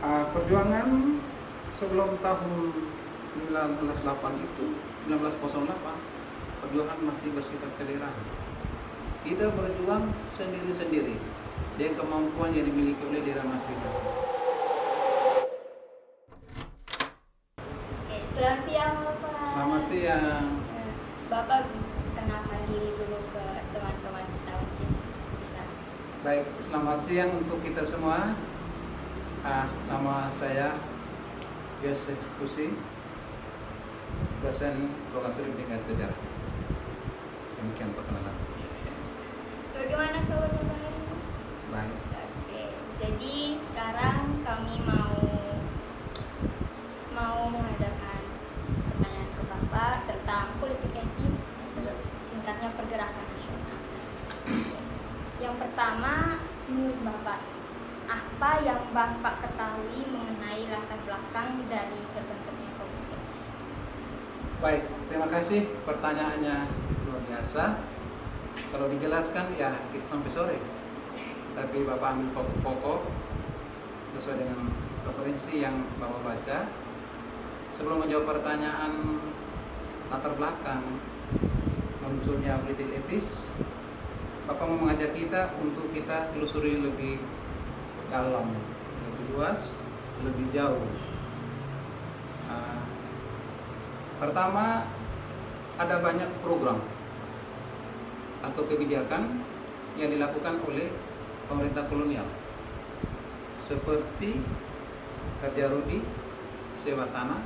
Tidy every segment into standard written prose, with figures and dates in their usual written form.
Perjuangan sebelum tahun 1908 itu 1908 perjuangan masih bersifat kedaerahan. Kita berjuang sendiri-sendiri dengan kemampuan yang dimiliki oleh daerah masing-masing. Selamat siang Bapak. Selamat siang. Bapak kenalkan diri dulu ke teman-teman kita mungkin bisa. Baik, selamat siang untuk kita semua. Nama saya Yosef Kusi, dosen Profesor Pendidikan Sejarah. Demikian perkenalan. Bagaimana kabar Bapak hari ini? Baik. Oke, jadi sekarang kami mau mengadakan pertanyaan ke Bapak tentang politik etis, terus tingkatnya pergerakan nasional. Yang pertama, menurut Bapak, apa yang Bapak ketahui mengenai latar belakang dari terbentuknya politik etis? Baik, terima kasih pertanyaannya luar biasa. Kalau dijelaskan ya kita sampai sore. Tapi Bapak ambil pokok-pokok sesuai dengan referensi yang Bapak baca. Sebelum menjawab pertanyaan latar belakang munculnya politik etis, Bapak mau mengajak kita untuk kita telusuri lebih dalam, lebih luas, lebih jauh. Pertama, ada banyak program atau kebijakan yang dilakukan oleh pemerintah kolonial, seperti kerja rudi, sewa tanah,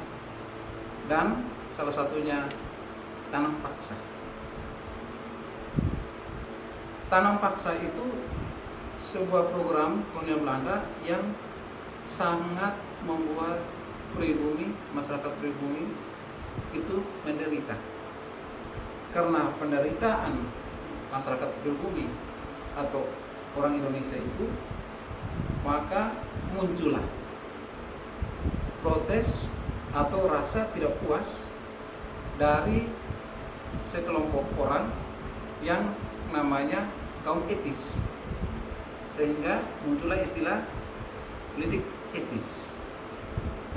dan salah satunya tanam paksa. Tanam paksa itu sebuah program kolonial Belanda yang sangat membuat masyarakat pribumi itu menderita. Karena penderitaan masyarakat pribumi atau orang Indonesia itu, maka muncullah protes atau rasa tidak puas dari sekelompok orang yang namanya kaum etis, sehingga muncullah istilah politik etis.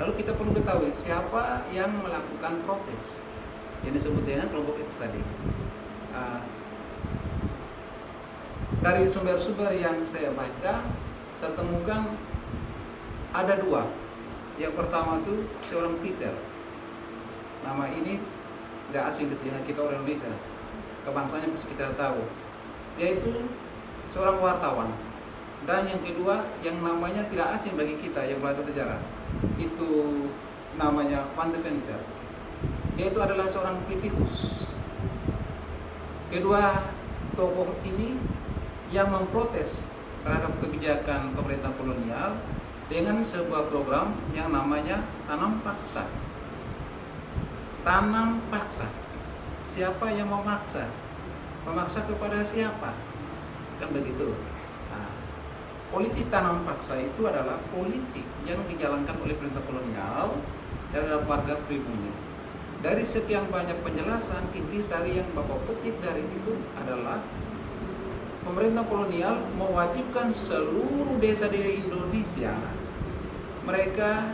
Lalu kita perlu ketahui siapa yang melakukan protes yang disebut dengan kelompok etis tadi. Dari sumber-sumber yang saya baca, saya temukan ada dua. Yang pertama itu seorang Peter. Nama ini tidak asing di telinga kita orang Indonesia. Kebangsanya pasti kita tahu. Dia itu seorang wartawan. Dan yang kedua yang namanya tidak asing bagi kita yang belajar sejarah, itu namanya Van de Venter. Dia itu adalah seorang politikus. Kedua tokoh ini yang memprotes terhadap kebijakan pemerintah kolonial dengan sebuah program yang namanya tanam paksa. Tanam paksa. Siapa yang memaksa? Memaksa kepada siapa? Kan begitu. Politik tanam paksa itu adalah politik yang dijalankan oleh pemerintah kolonial terhadap warga pribumi. Dari sekian banyak penjelasan, intisari yang Bapak petik dari itu adalah pemerintah kolonial mewajibkan seluruh desa di Indonesia mereka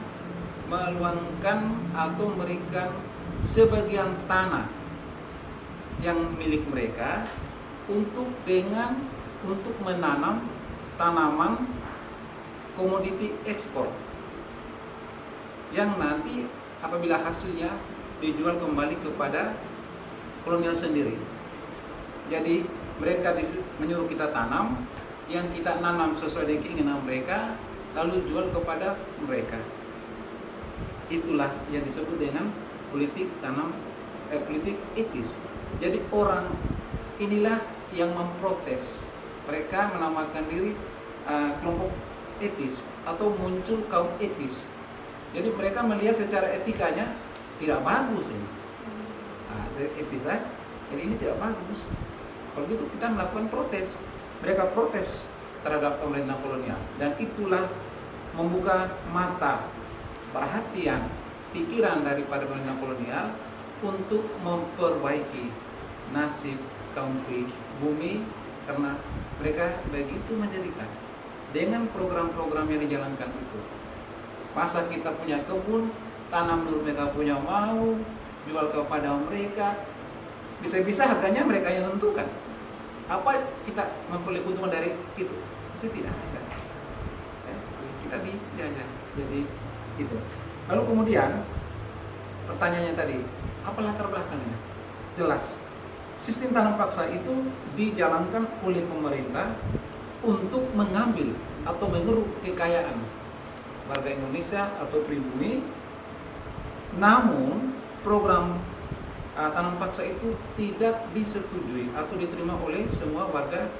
meluangkan atau memberikan sebagian tanah yang milik mereka untuk menanam tanaman komoditi ekspor yang nanti apabila hasilnya dijual kembali kepada kolonial sendiri. Jadi mereka menyuruh kita tanam, yang kita nanam sesuai dengan keinginan mereka, lalu jual kepada mereka. Itulah yang disebut dengan politik etis. Jadi orang inilah yang memprotes. Mereka menamakan diri kelompok etis atau muncul kaum etis. Jadi mereka melihat secara etikanya tidak bagus ini. Etis lah. Jadi ini tidak bagus. Kalau gitu kita melakukan protes. Mereka protes terhadap pemerintah kolonial, dan itulah membuka mata, perhatian, pikiran daripada pemerintah kolonial untuk memperbaiki nasib kaum pribumi, karena mereka begitu menderita dengan program-program yang dijalankan itu. Masa kita punya kebun, tanam dulu mereka punya mau, jual kepada mereka, bisa-bisa harganya mereka yang menentukan. Apa kita memperoleh keuntungan dari itu? Pasti tidak ada. Ya, kita dijajah. Jadi itu. Lalu kemudian pertanyaannya tadi, apa latar belakangnya? Jelas, sistem tanam paksa itu dijalankan oleh pemerintah untuk mengambil atau mengeruk kekayaan warga Indonesia atau pribumi. Namun program tanam paksa itu tidak disetujui atau diterima oleh semua warga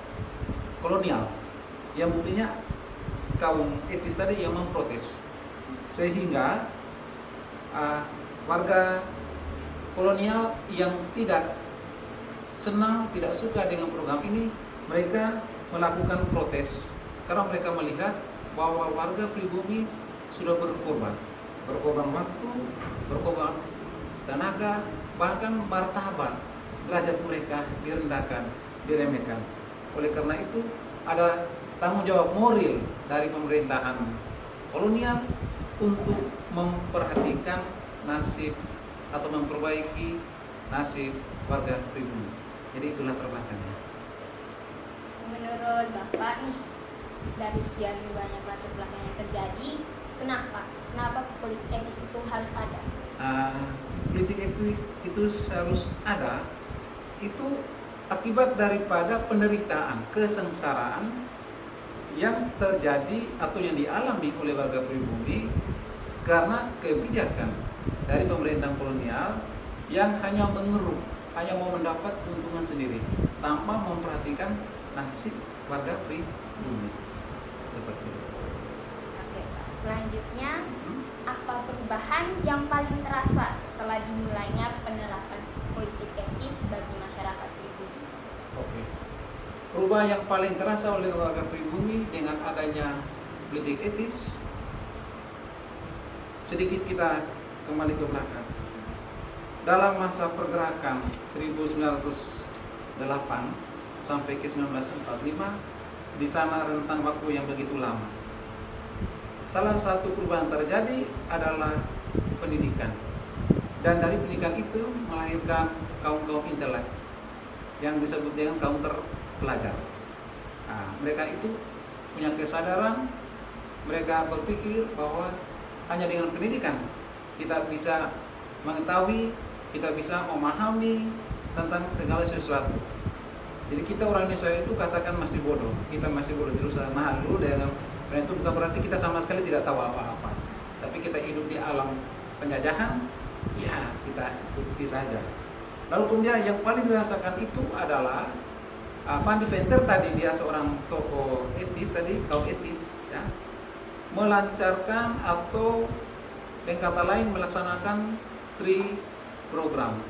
kolonial, yang buktinya kaum etis tadi yang memprotes, sehingga warga kolonial yang tidak senang, tidak suka dengan program ini, mereka melakukan protes karena mereka melihat bahwa warga pribumi sudah berkorban waktu, berkorban tenaga, bahkan martabat derajat mereka direndahkan, diremehkan. Oleh karena itu ada tanggung jawab moral dari pemerintahan kolonial untuk memperhatikan nasib atau memperbaiki nasib warga pribumi. Jadi itulah terbelakangnya. Menurut Bapak nih, dari sekian banyak latar belakang yang terjadi, kenapa politik etis itu harus ada? Politik etis itu harus ada, itu akibat daripada penderitaan, kesengsaraan yang terjadi atau yang dialami oleh warga pribumi karena kebijakan dari pemerintah kolonial yang hanya mengeruk, hanya mau mendapat keuntungan sendiri tanpa memperhatikan nasib warga pribumi. Seperti itu. Oke, Pak. Selanjutnya, apa perubahan yang paling terasa setelah dimulainya penerapan politik etis bagi masyarakat pribumi? Oke. Perubahan yang paling terasa oleh warga pribumi dengan adanya politik etis, sedikit kita kembali ke belakang. Dalam masa pergerakan 1908 sampai ke 1945, di sana rentang waktu yang begitu lama. Salah satu perubahan terjadi adalah pendidikan. Dan dari pendidikan itu melahirkan kaum-kaum intelek yang disebut dengan kaum terpelajar. Mereka itu punya kesadaran, mereka berpikir bahwa hanya dengan pendidikan kita bisa mengetahui, kita bisa memahami tentang segala sesuatu. Jadi kita orang Indonesia itu katakan masih bodoh, kita masih bodoh terus malu dengan. Dan itu bukan berarti kita sama sekali tidak tahu apa-apa, tapi kita hidup di alam penjajahan, ya kita ikuti saja. Lalu kemudian yang paling dirasakan itu adalah Van de Venter tadi, dia seorang tokoh etis tadi, kaum etis, ya, melancarkan atau dengan kata lain melaksanakan program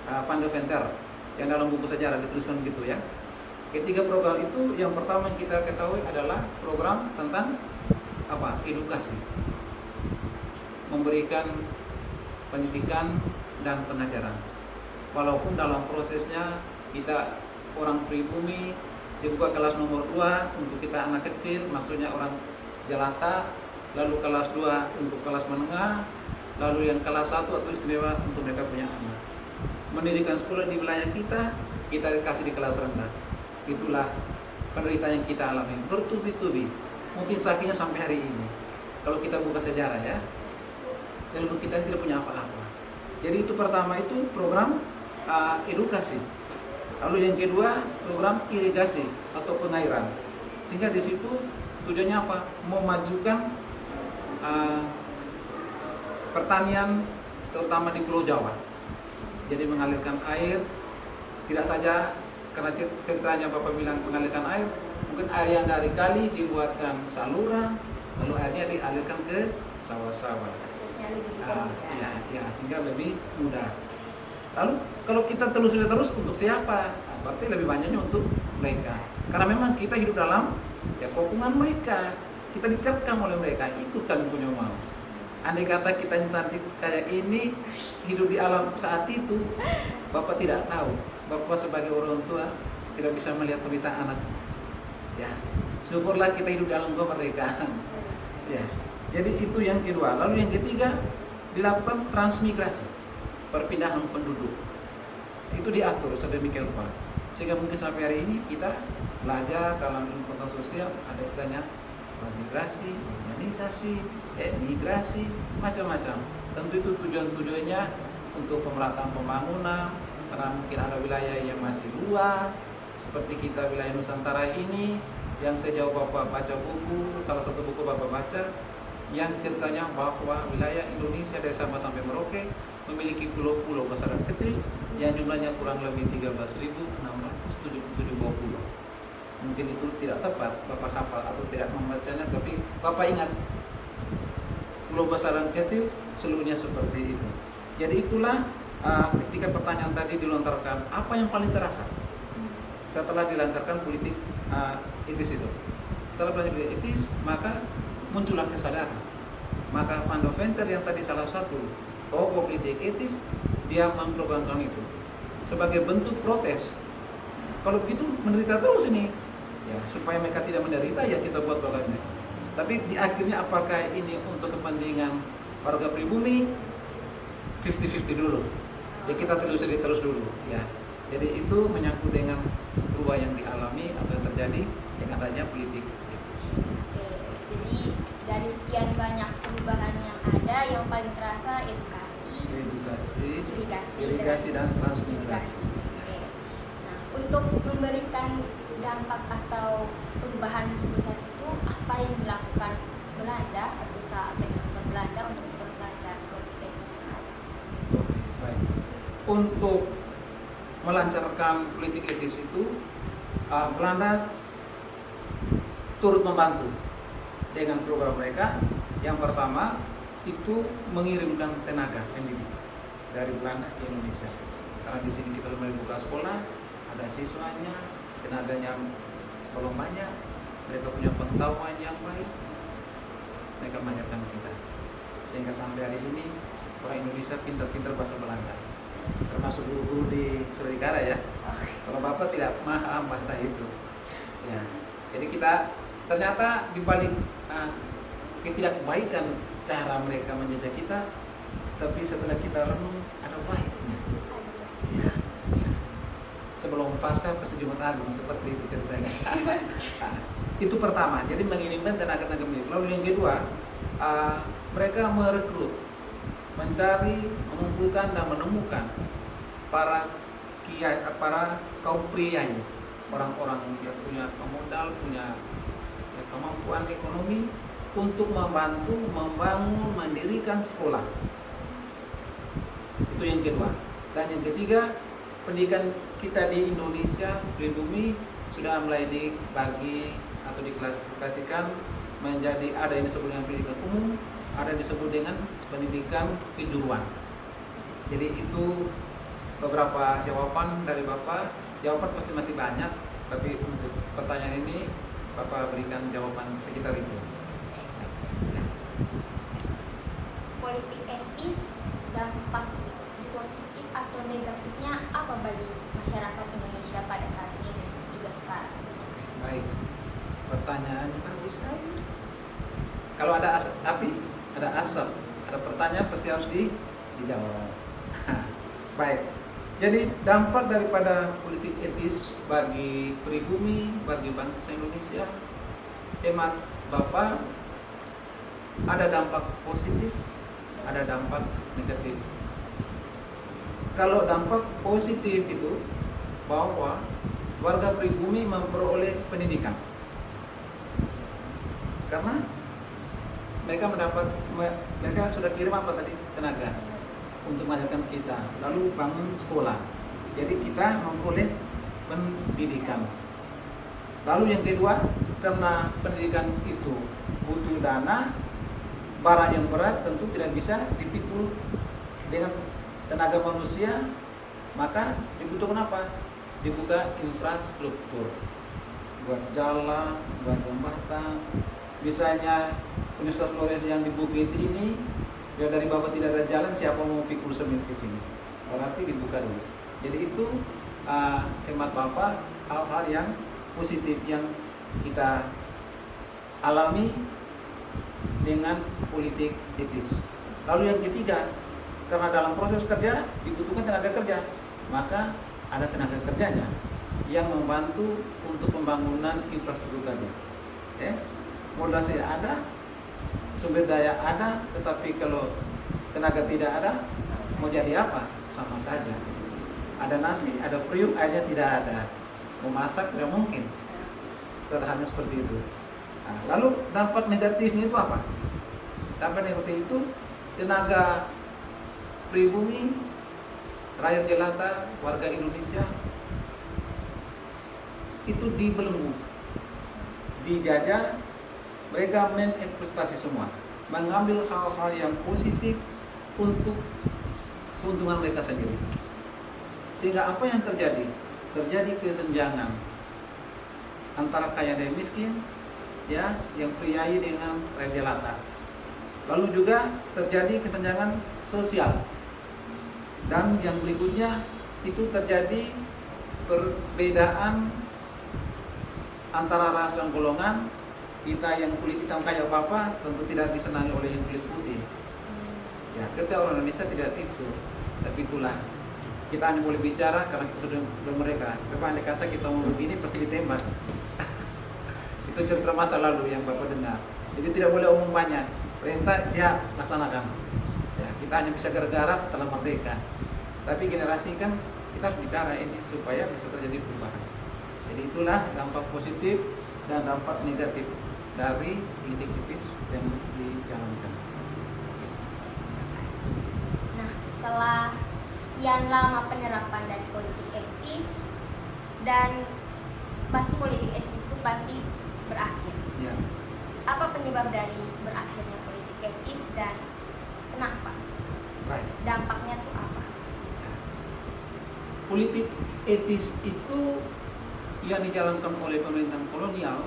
Van de Venter yang dalam buku sejarah dituliskan begitu ya. Ketiga program itu, yang pertama kita ketahui adalah program tentang edukasi, memberikan pendidikan dan pengajaran. Walaupun dalam prosesnya kita orang pribumi dibuka kelas nomor 2 untuk kita anak kecil, maksudnya orang jelata, lalu kelas 2 untuk kelas menengah, lalu yang kelas 1 atau istimewa untuk mereka punya anak. Mendirikan sekolah di wilayah kita dikasih di kelas rendah. Itulah penderitaan yang kita alami bertubi-tubi, mungkin sakitnya sampai hari ini. Kalau kita buka sejarah ya, leluhur kita tidak punya apa-apa. Jadi itu pertama itu program edukasi. Lalu yang kedua program irigasi atau pengairan. Sehingga di situ tujuannya apa? Memajukan pertanian terutama di Pulau Jawa. Jadi mengalirkan air, tidak saja karena ceritanya Bapak bilang mengalirkan air, mungkin air yang dari kali dibuatkan saluran, lalu airnya dialirkan ke sawah-sawah. Aksesnya lebih dipermudah. Ya, sehingga lebih mudah. Lalu kalau kita telusuri terus untuk siapa? Berarti lebih banyaknya untuk mereka. Karena memang kita hidup dalam kepungan mereka, kita dicapkan oleh mereka, itu kami punya mau. Andai kata kita yang cantik kayak ini hidup di alam saat itu, Bapak tidak tahu. Bapak sebagai orang tua tidak bisa melihat penderitaan anak. Ya, syukurlah kita hidup di alam kemerdekaan. Ya. Jadi itu yang kedua. Lalu yang ketiga, dilakukan transmigrasi, perpindahan penduduk. Itu diatur sedemikian rupa. Sehingga mungkin sampai hari ini kita belajar dalam ilmu pengetahuan sosial ada istilahnya transmigrasi, urbanisasi, emigrasi, macam-macam. Tentu itu tujuannya untuk pemerataan pembangunan, karena mungkin ada wilayah yang masih luas, seperti kita wilayah Nusantara ini, yang sejauh Bapak baca buku, salah satu buku Bapak baca, yang ceritanya bahwa wilayah Indonesia dari Sabah sampai Merauke memiliki pulau-pulau besar dan kecil yang jumlahnya kurang lebih 13.677 pulau. Mungkin itu tidak tepat Bapak hafal atau tidak membacanya, tapi Bapak ingat pulau besar dan kecil seluruhnya seperti itu. Jadi itulah ketika pertanyaan tadi dilontarkan, apa yang paling terasa setelah dilancarkan politik etis itu? Setelah belajar politik etis, maka muncullah kesadaran. Maka Van de Venter yang tadi salah satu tokoh politik etis, dia memprogramkan itu sebagai bentuk protes. Kalau begitu menderita terus ini, ya supaya mereka tidak menderita ya kita buat programnya. Tapi di akhirnya apakah ini untuk kepentingan warga pribumi? 50-50 dulu. Ya kita telusuri terus dulu. Ya. Jadi itu menyangkut dengan perubahan yang dialami atau yang terjadi dengan adanya politik etis. Jadi dari sekian banyak perubahan yang ada, yang paling terasa irigasi dan transmigrasi. Nah, untuk memberikan dampak atau perubahan sebesar itu, apa yang dilakukan Belanda atau saat Belanda untuk belajar politik etis? Baik. Untuk melancarkan politik etis itu, Belanda turut membantu dengan program mereka. Yang pertama itu mengirimkan tenaga pendidik dari Belanda ke Indonesia. Karena di sini kita mulai buka sekolah, ada siswanya, tenaganya belum banyak, mereka punya pengetahuan yang baik, mereka mengajarkan kita. Sehingga sampai hari ini orang Indonesia pintar-pintar bahasa Belanda, termasuk guru-guru di Suradikara ya. Kalau Bapak tidak paham bahasa itu, ya. Jadi kita ternyata dibalik ketidakbaikan cara mereka menjajah kita, tapi setelah kita renung ada baiknya. Ya. Sebelum Paskah pasti Jumat Agung, seperti itu ceritanya. Itu pertama, jadi mengirimkan tenaga-tenaga pendidik. Lalu yang kedua, mereka merekrut, mencari, mengumpulkan dan menemukan para kiai, para kaum pria, orang-orang yang punya modal, punya kemampuan ekonomi untuk membantu membangun, mendirikan sekolah. Itu yang kedua. Dan yang ketiga, pendidikan kita di Indonesia pribumi sudah mulai dibagi atau diklasifikasikan menjadi ada yang disebut dengan pendidikan umum, ada yang disebut dengan pendidikan kejuruan. Jadi itu beberapa jawaban dari Bapak. Jawaban pasti masih banyak, tapi untuk pertanyaan ini Bapak berikan jawaban sekitar itu. Politik etis, dampak positif atau negatifnya apa bagi masyarakat Indonesia pada saat ini dan juga sekarang? Baik, pertanyaannya bagus sekali. Kalau ada api, ada asap, ada pertanyaan pasti harus dijawab. Baik, jadi dampak daripada politik etis bagi pribumi, bagi bangsa Indonesia, hemat Bapak, ada dampak positif, ada dampak negatif. Kalau dampak positif itu bahwa warga pribumi memperoleh pendidikan, karena mereka sudah kirim apa tadi, tenaga untuk mengajarkan kita, lalu bangun sekolah, jadi kita memperoleh pendidikan. Lalu yang kedua, karena pendidikan itu butuh dana, barang yang berat tentu tidak bisa dipikul dengan tenaga manusia, maka dibutuhkan apa? Dibuka infrastruktur, buat jalan, buat jembatan. Misalnya Universitas Flores yang di Bukit ini, biar dari bawah tidak ada jalan, siapa mau pikul semen ke sini? Berarti dibuka dulu. Jadi itu hemat Bapak, hal-hal yang positif yang kita alami dengan politik etis. Lalu yang ketiga, karena dalam proses kerja dibutuhkan tenaga kerja, maka ada tenaga kerjanya yang membantu untuk pembangunan infrastruktur tadi. Modalnya ada, sumber daya ada, tetapi kalau tenaga tidak ada, mau jadi apa? Sama saja. Ada nasi, ada periuk, airnya tidak ada. Mau masak tidak mungkin. Sederhana seperti itu. Nah, lalu dampak negatifnya itu apa? Dampak negatif itu tenaga pribumi, rakyat jelata, warga Indonesia itu dibelenggu, dijajah, mereka mengeksploitasi semua, mengambil hal-hal yang positif untuk keuntungan mereka sendiri. Sehingga apa yang terjadi? Terjadi kesenjangan antara kaya dan miskin, ya, yang priai dengan rakyat jelata. Lalu juga terjadi kesenjangan sosial. Dan yang berikutnya itu terjadi perbedaan antara ras dan golongan. Kita yang kulit hitam kayak Bapak tentu tidak disenangi oleh yang kulit putih. Ya, kita orang Indonesia tidak itu. Tapi itulah, kita hanya boleh bicara karena kita sudah mereka. Tapi andai kata kita mau begini pasti ditembak. Itu cerita masa lalu yang Bapak dengar. Jadi tidak boleh omong banyak. Perintah siap, laksanakan. Ya, kita hanya bisa gara-gara setelah merdeka. Tapi generasi kan kita harus bicara ini supaya bisa terjadi perubahan. Jadi itulah dampak positif dan dampak negatif dari politik etis yang dijalankan. Nah, setelah sekian lama penerapan dari politik etis, dan pasti politik etis itu pasti berakhir. Ya. Apa penyebab dari berakhirnya politik etis dan kenapa? Baik. Dampaknya itu apa? Politik etis itu yang dijalankan oleh pemerintahan kolonial.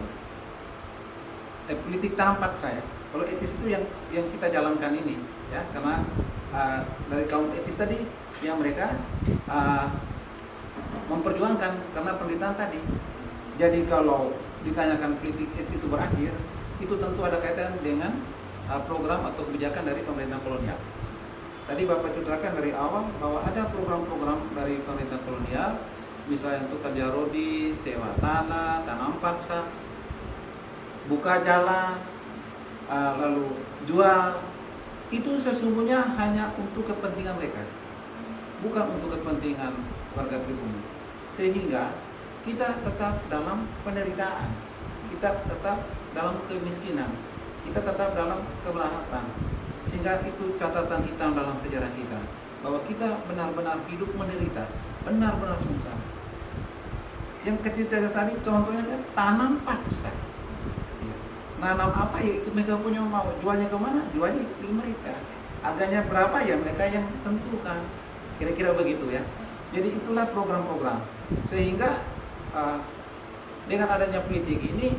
Politik tanam paksa ya. Kalau etis itu yang kita jalankan ini, ya, karena dari kaum etis tadi yang mereka memperjuangkan karena pemerintahan tadi. Jadi kalau ditanyakan politik etis itu berakhir, itu tentu ada kaitan dengan program atau kebijakan dari pemerintah kolonial. Tadi Bapak ceritakan dari awal bahwa ada program-program dari pemerintah kolonial, misalnya untuk kerja rodi, sewa tanah, tanam paksa, buka jalan, lalu jual. Itu sesungguhnya hanya untuk kepentingan mereka, bukan untuk kepentingan warga pribumi. Sehingga kita tetap dalam penderitaan, kita tetap dalam kemiskinan, kita tetap dalam kemelahatan. Sehingga itu catatan hitam dalam sejarah kita, bahwa kita benar-benar hidup menderita, benar-benar sengsara. Yang kecil saja tadi contohnya kan tanam paksa. Nanam apa ya ikut mereka punya mau, jualnya kemana? Jualnya di mereka. Harganya berapa ya mereka yang tentukan. Kira-kira begitu ya. Jadi itulah program-program. Sehingga dengan adanya politik ini,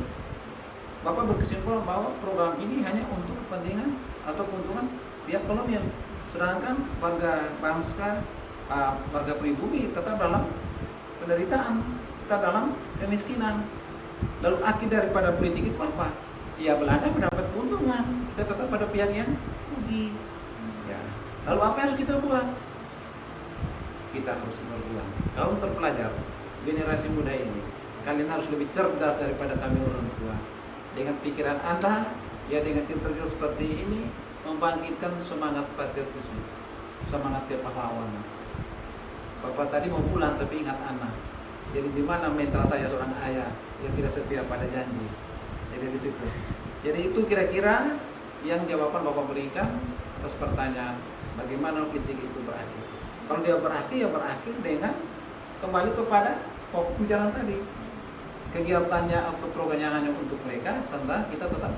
Bapak berkesimpulan bahwa program ini hanya untuk kepentingan atau keuntungan pihak kolonial. Sedangkan warga bangsa, warga pribumi tetap dalam penderitaan, tetap dalam kemiskinan. Lalu akhir daripada politik itu apa? Ya Belanda mendapat keuntungan, kita tetap pada pihak yang rugi. Ya. Lalu apa yang harus kita buat? Kita harus berjuang. Kaum terpelajar, generasi muda ini, kalian harus lebih cerdas daripada kami orang tua. Dengan pikiran Anda, ya dengan cerita seperti ini, membangkitkan semangat patriotisme, semangat kepahlawanan. Bapak tadi mau pulang tapi ingat anak. Jadi di mana mental saya seorang ayah yang tidak setia pada janji. Jadi di situ. Jadi itu kira-kira yang jawaban Bapak berikan atas pertanyaan bagaimana politik itu berakhir. Kalau dia berakhir ya berakhir dengan kembali kepada pokok pembicaraan tadi. Kegiatannya atau programnya hanya untuk mereka, sedang kita tetap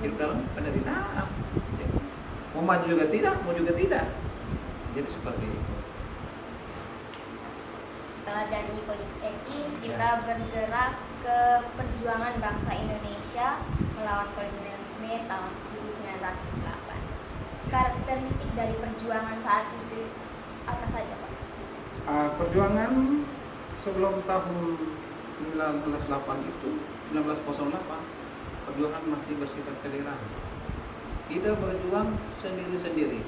hidup dalam penderitaan. Ya. Mau maju juga tidak, mau juga tidak. Jadi seperti itu. Setelah dari politik etis, kita bergerak ke perjuangan bangsa Indonesia melawan kolonialisme tahun 1908. Karakteristik dari perjuangan saat itu apa saja, Pak? Perjuangan sebelum tahun 1908 itu, 1908, perjuangan masih bersifat federal. kita berjuang sendiri-sendiri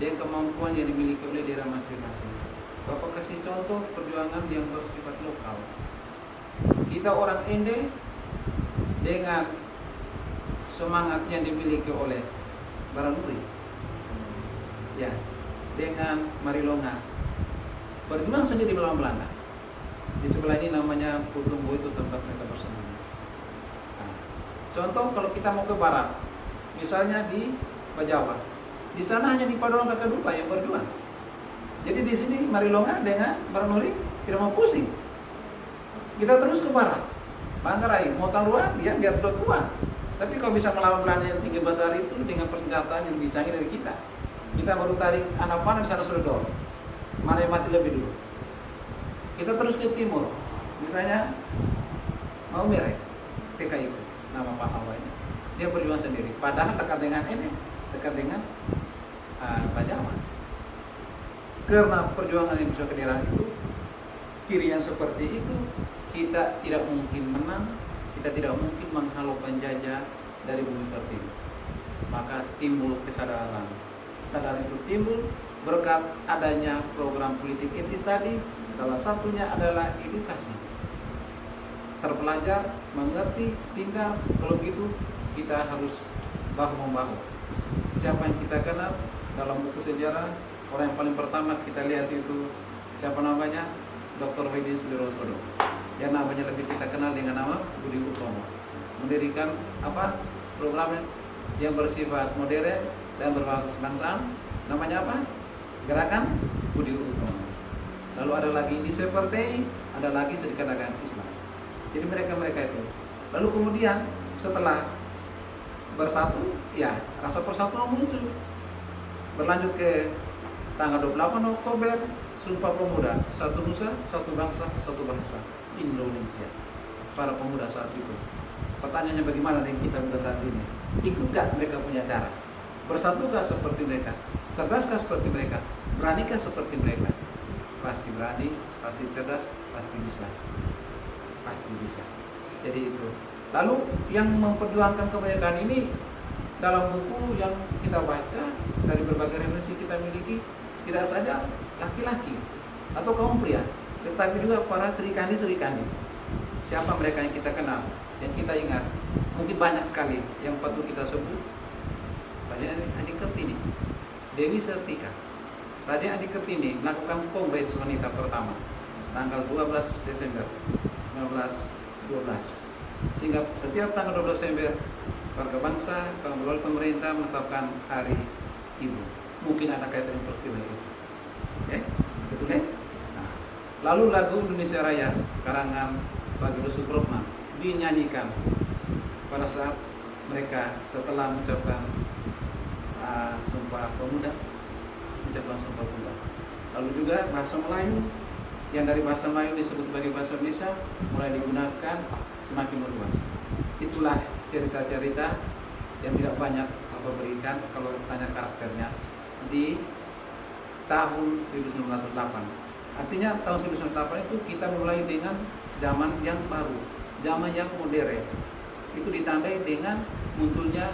dengan kemampuan yang dimiliki oleh daerah masing-masing. Bapak kasih contoh perjuangan yang bersifat lokal. Kita orang Ende dengan semangat yang dimiliki oleh Baranuri, ya, dengan Marilonga, berjuang sendiri melawan Belanda. Di sebelah ini namanya Putumbo, itu tempat mereka bersembunyi. Nah, contoh kalau kita mau ke barat, misalnya di Bajawa, di sana hanya di Padorong Kakadupa yang berjuang. Jadi di sini Marilonga dengan Baranuri tidak mau pusing. Kita terus ke barat, Manggarai, Motarua, dia biar udah kuat. Tapi kalau bisa melawan Belanda yang tinggi besar itu dengan persenjataan yang lebih canggih dari kita, kita baru tarik anak panah di sana sudah dor. Mana yang mati lebih dulu? Kita terus ke timur, misalnya Maumere, PKI itu nama Pak Hawa ini. Dia berjuang sendiri, padahal dekat dengan ini, dekat dengan Bajawa. Karena perjuangan yang bisa ke daerah itu, ciri yang seperti itu, kita tidak mungkin menang, kita tidak mungkin menghalau penjajah dari bumi pertiwi. Maka timbul kesadaran. Kesadaran itu timbul berkat adanya program politik etis tadi. Salah satunya adalah edukasi. Terpelajar, mengerti, pintar. Kalau gitu kita harus bahu-membahu. Siapa yang kita kenal dalam buku sejarah, orang yang paling pertama kita lihat itu siapa namanya? Dr. Widi Sudirosodo. Yang namanya lebih kita kenal dengan nama Budi Utomo. Mendirikan apa? Program yang bersifat modern dan berkebangsaan. Namanya apa? Gerakan Budi Utomo. Lalu ada lagi di seperti, ada lagi sedikit agama Islam. Jadi mereka itu. Lalu kemudian setelah bersatu, ya rasa persatuan muncul. Berlanjut ke tanggal 28 Oktober, Sumpah Pemuda, satu nusa, satu bangsa, satu bahasa, Indonesia. Para pemuda saat itu. Pertanyaannya bagaimana dengan kita muda saat ini? Ikut gak mereka punya cara? Bersatu gak seperti mereka? Cerdaskah seperti mereka? Beranikah seperti mereka? Pasti berani, pasti cerdas, pasti bisa. Pasti bisa. Jadi itu. Lalu yang memperjuangkan kemerdekaan ini dalam buku yang kita baca dari berbagai referensi kita miliki, tidak saja laki-laki atau kaum pria, tetapi juga para serikandi-serikandi. Siapa mereka yang kita kenal, yang kita ingat? Mungkin banyak sekali yang patut kita sebut. Raden Adi Kartini, Dewi Sartika. Raden Adi Kartini melakukan kongres wanita pertama tanggal 12 Desember 1912. Sehingga setiap tanggal 12 Desember warga bangsa, melalui pemerintah menetapkan Hari Ibu. Mungkin ada kaitan dengan peristiwa itu. Betul ya? Nah, lalu lagu Indonesia Raya karangan Baginda Soekarno dinyanyikan pada saat mereka setelah mengucapkan Sumpah Pemuda, mengucapkan Sumpah Pemuda. Lalu juga bahasa Melayu yang dari bahasa Melayu disebut sebagai bahasa Indonesia mulai digunakan semakin meluas. Itulah cerita-cerita yang tidak banyak apa berikan kalau tanya karakternya di tahun 1908. Artinya tahun 1908 itu kita mulai dengan zaman yang baru, zaman yang modern. Itu ditandai dengan munculnya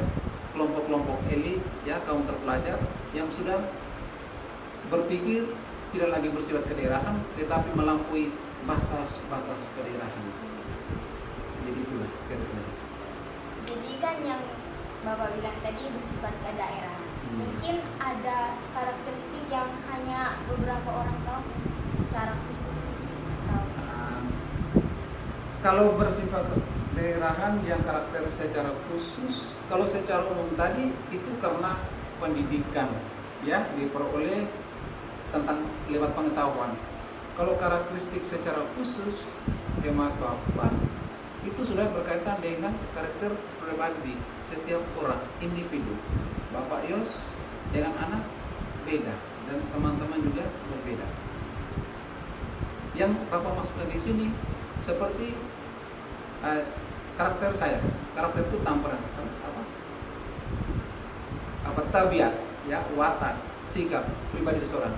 kelompok-kelompok elit, ya, kaum terpelajar yang sudah berpikir tidak lagi bersifat kedaerahan, tetapi melampaui batas-batas kedaerahan. Jadi itulah kira-kira. Jadi kan yang Bapak bilang tadi bersifat kedaerahan. Mungkin ada karakteristik yang hanya beberapa orang tahu secara khusus mungkin atau kalau bersifat daerahan yang karakter secara khusus, kalau secara umum tadi itu karena pendidikan, ya, diperoleh tentang lewat pengetahuan. Kalau karakteristik secara khusus, hemat Bapak, itu sudah berkaitan dengan karakter pribadi setiap orang, individu. Bapak Yos dengan anak beda dan teman-teman juga berbeda. Yang Bapak maksudkan di sini seperti karakter saya. Karakter itu tamparan tabiat, ya, watak, sikap pribadi seseorang.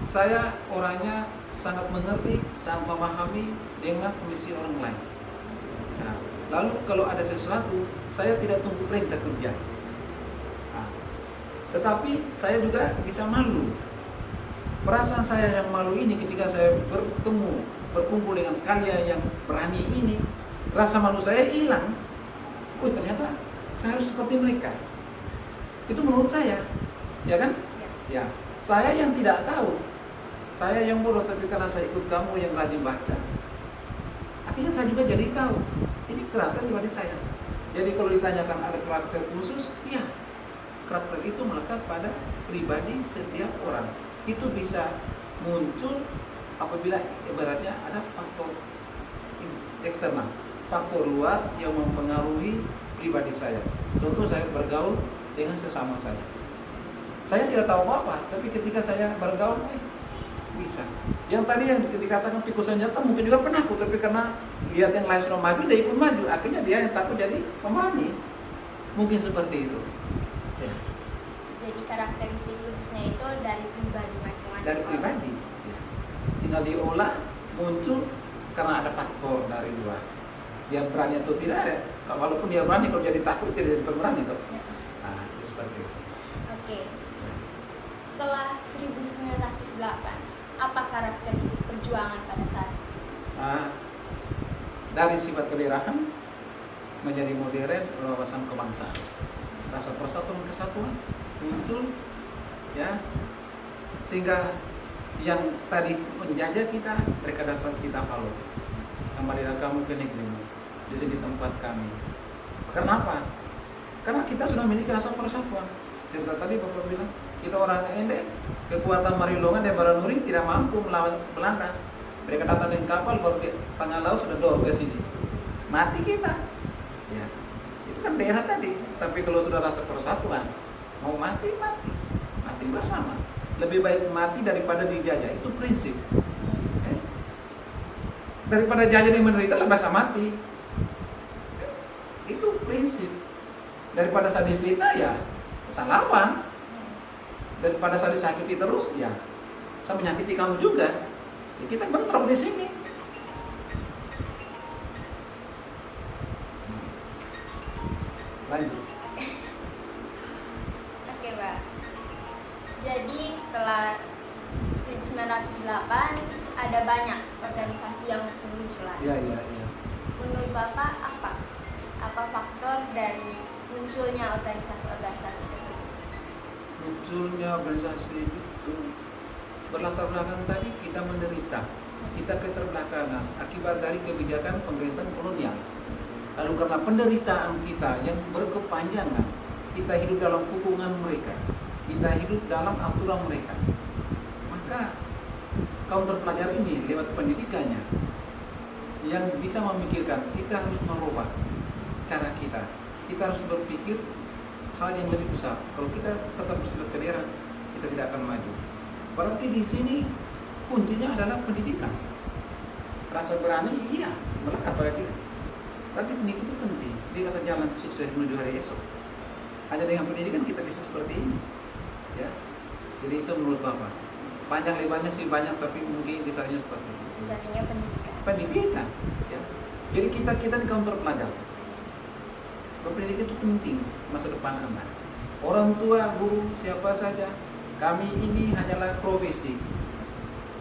Saya orangnya sangat mengerti, sangat memahami dengan kondisi orang lain. Nah, lalu kalau ada sesuatu, saya tidak tunggu perintah kerja. Nah, tetapi saya juga bisa malu. Perasaan saya yang malu ini ketika saya berkumpul dengan kalian yang berani ini, rasa malu saya hilang. Oh, ternyata saya harus seperti mereka. Itu menurut saya, ya kan? Ya, saya yang tidak tahu, saya yang bodoh, tapi karena saya ikut kamu yang rajin baca, akhirnya saya juga jadi tahu. Ini karakter pribadi saya. Jadi kalau ditanyakan ada karakter khusus, ya, karakter itu melekat pada pribadi setiap orang. Itu bisa muncul apabila ibaratnya ada faktor eksternal, faktor luar yang mempengaruhi pribadi saya. Contoh, saya bergaul dengan sesama saya. Saya tidak tahu apa-apa, tapi ketika saya bergaul, bisa. Yang tadi yang dikatakan pikul senjata mungkin juga penakut, tapi karena lihat yang lain sudah maju, dia ikut maju. Akhirnya dia yang takut jadi pemberani. Mungkin seperti itu. Ya. Jadi karakteristik khususnya itu dari pribadi masing-masing. Dari pribadi. Ya. Tinggal diolah, muncul karena ada faktor dari luar. Dia berani atau tidak, ya. Walaupun dia berani, kalau jadi takut tidak jadi pemberani tuh. Ya. Nah, itu seperti itu. Oke. Setelah 1908, apa karakteristik perjuangan pada saat itu? Dari sifat kedaerahan menjadi modern, wawasan kebangsaan, rasa persatuan kesatuan muncul, ya, sehingga yang tadi menjajah kita, mereka dapat kita halau. Kembalilah kamu ke negerimu, di sini tempat kami. Kenapa? Karena kita sudah memiliki rasa persatuan. Seperti tadi Bapak bilang, kita orang Ende, kekuatan Marilongan dan Baranuri tidak mampu melawan Belanda. Mereka datang dengan kapal, baru di tengah laut sudah dorong ke sini. Mati kita. Ya, itu kan daerah tadi. Tapi kalau sudah rasa persatuan, mau mati, mati. Mati bersama. Lebih baik mati daripada dijajah. Itu prinsip. Daripada jajah yang menderita, lah masa mati. Itu prinsip. Daripada saya difitnah, ya saya lawan. Daripada saya disakiti terus, ya saya menyakiti kamu juga. Ya, kita bentrok di sini. Lanjut. Oke, Pak. Jadi setelah 1908 ada banyak organisasi yang bermunculan. Iya. Menurut Bapak apa faktor dari munculnya organisasi-organisasi tersebut? Munculnya organisasi itu berlatar belakang tadi kita menderita, kita keterbelakangan akibat dari kebijakan pemerintahan kolonial. Lalu karena penderitaan kita yang berkepanjangan, kita hidup dalam hukuman mereka, kita hidup dalam aturan mereka, maka kaum terpelajar ini lewat pendidikannya yang bisa memikirkan, kita harus merubah cara kita harus berpikir hal yang lebih besar. Kalau kita tetap bersifat kedaerahan, kita tidak akan maju. Berarti di sini kuncinya adalah pendidikan. Rasa berani, iya, melekat pada diri. Tapi pendidikan itu penting. Dia kata jalan sukses menuju hari esok. Hanya dengan pendidikan kita bisa seperti ini. Ya, jadi itu menurut Bapak. Panjang lebarnya sih banyak, tapi mungkin kisahnya seperti itu. Kisahnya pendidikan. Pendidikan, ya. Jadi kita di kaum terpelajar. Pendidikan itu penting masa depan anak. Orang tua, guru, siapa saja, kami ini hanyalah profesi.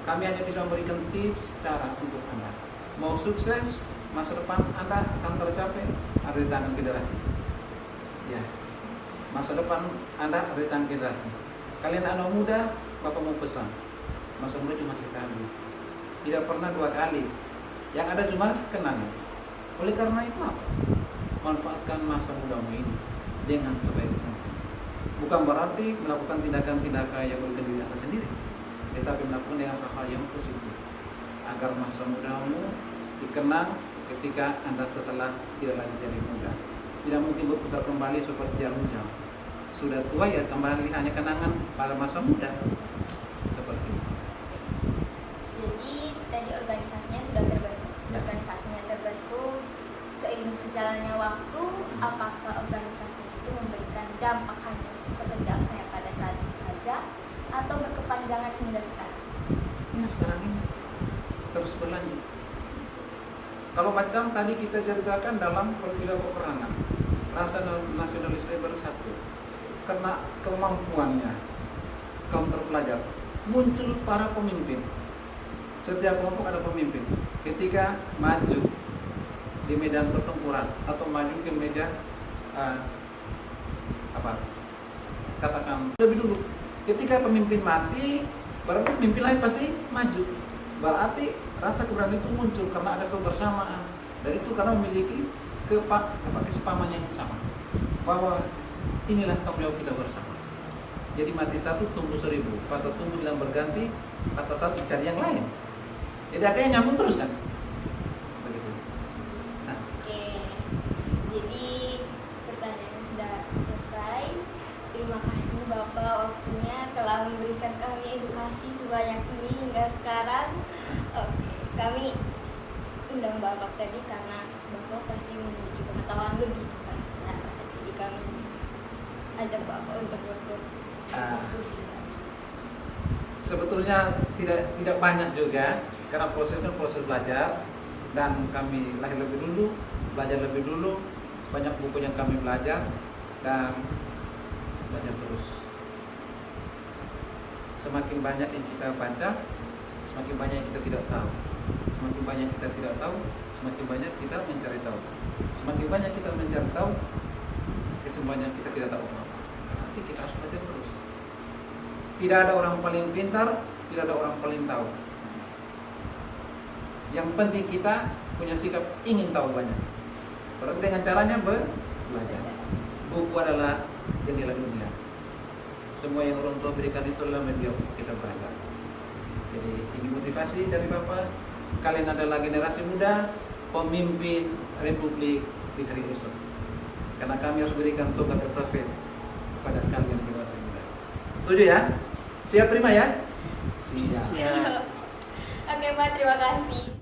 Kami hanya bisa memberikan tips cara untuk Anda. Mau sukses, masa depan Anda akan tercapai, ada di tangan generasi. Ya, masa depan Anda ada di tangan generasi. Kalian anak muda, Bapak mau pesan, masa muda cuma sekali, tidak pernah dua kali. Yang ada cuma kenangan. Oleh karena itu apa? Manfaatkan masa mudamu ini dengan sebaik mungkin. Bukan berarti melakukan tindakan-tindakan yang merugikan diri Anda sendiri, tetapi melakukan dengan hal-hal yang positif agar masa mudamu dikenang ketika Anda setelah tidak lagi jadi muda. Tidak mungkin berputar kembali seperti jarum jam. Sudah tua ya kembali hanya kenangan pada masa muda. Seperti itu. Jadi tadi organisasinya sudah terbentuk. Ya. Organisasinya terbentuk seiring berjalannya waktu. Apakah organisasi itu memberikan dampak hanya sekejap hanya pada saat itu saja, atau berkepanjangan hingga sekarang? Ya, sekarang ini terus berlanjut. Kalau macam tadi kita ceritakan dalam peristiwa peperangan, rasa nasionalisme bersatu. karena kemampuannya kaum terpelajar, muncul para pemimpin. Setiap kelompok ada pemimpin. Ketika maju di medan pertempuran atau maju ke medan katakan lebih dulu, ketika pemimpin mati, berarti pemimpin lain pasti maju. Berarti rasa keberanian itu muncul karena ada kebersamaan, dan itu karena memiliki kesepahaman yang sama, bahwa inilah tanggung jawab kita bersama. Jadi mati satu tumbuh 1000, atau tumbuh bilang berganti, kata satu cari yang lain. Jadi akhirnya nyambung terus kan. Begitu. Nah. Oke, jadi pertanyaannya sudah selesai. Terima kasih Bapak waktunya telah memberikan kami edukasi sebanyak ini hingga sekarang. Oke, kami undang Bapak tadi karena Bapak pasti memiliki pengetahuan lebih tentang sejarah. Jadi kami ajak Bapak untuk berdiskusi. Sebetulnya tidak banyak juga, karena prosesnya proses belajar, dan kami lahir lebih dulu, belajar lebih dulu, banyak buku yang kami belajar dan belajar terus. Semakin banyak yang kita baca, semakin banyak yang kita tidak tahu. Semakin banyak kita tidak tahu, semakin banyak kita mencari tahu. Semakin banyak kita mencari tahu, semakin banyak kita tidak tahu apa-apa. Nanti kita harus belajar terus. Tidak ada orang paling pintar, tidak ada orang paling tahu. Yang penting kita punya sikap ingin tahu banyak. Berarti dengan caranya belajar. Buku adalah jendela dunia. Semua yang orang tua berikan itu adalah media untuk kita belajar. Jadi ini motivasi dari Bapak. Kalian adalah generasi muda, pemimpin Republik di hari esok. Karena kami harus berikan tongkat estafet kepada kalian generasi muda. Setuju ya? Siap terima ya? Siap. Oke Pak, terima kasih.